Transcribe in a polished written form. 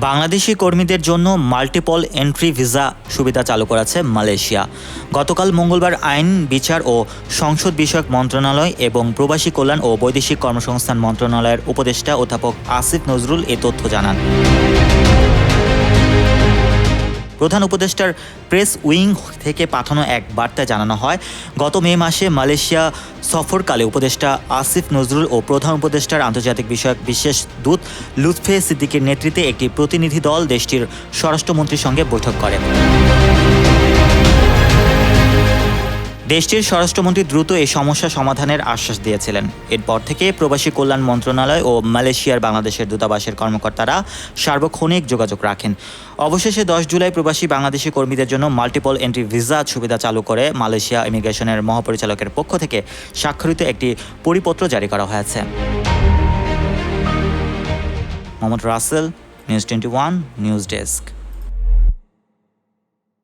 বাংলাদেশি কর্মীদের জন্য multiple entry visa সুবিধা চালু করেছে মালয়েশিয়া। গতকাল মঙ্গলবার আইন, বিচার ও সংসদ বিষয়ক মন্ত্রণালয় এবং প্রবাসী কল্যাণ ও বৈদেশিক কর্মসংস্থান মন্ত্রণালয়ের উপদেষ্টা অধ্যাপক আসিফ নজরুল এ তথ্য জানান। প্রধান উপদেষ্টার প্রেস উইং থেকে পাঠানো এক বার্তায় জানানো হয়, গত মে মাসে মালয়েশিয়া সফরকালে উপদেষ্টা আসিফ নজরুল ও প্রধান উপদেষ্টার আন্তর্জাতিক বিষয়ক বিশেষ দূত লুৎফে সিদ্দিকের নেতৃত্বে একটি প্রতিনিধি দল দেশটির স্বরাষ্ট্রমন্ত্রীর সঙ্গে বৈঠক করে। দেশটির স্বরাষ্ট্রমন্ত্রী দ্রুত এই সমস্যা সমাধানের আশ্বাস দিয়েছিলেন। এরপর থেকে প্রবাসী কল্যাণ মন্ত্রণালয় ও মালয়েশিয়ার বাংলাদেশের দূতাবাসের কর্মকর্তারা সার্বক্ষণিক যোগাযোগ রাখেন। অবশেষে 10 জুলাই প্রবাসী বাংলাদেশি কর্মীদের জন্য মাল্টিপল এন্ট্রি ভিসা সুবিধা চালু করে মালয়েশিয়া ইমিগ্রেশনের মহাপরিচালকের পক্ষ থেকে স্বাক্ষরিত একটি পরিপত্র জারি করা হয়েছে। Mohammad Rasel, news 21 news desk.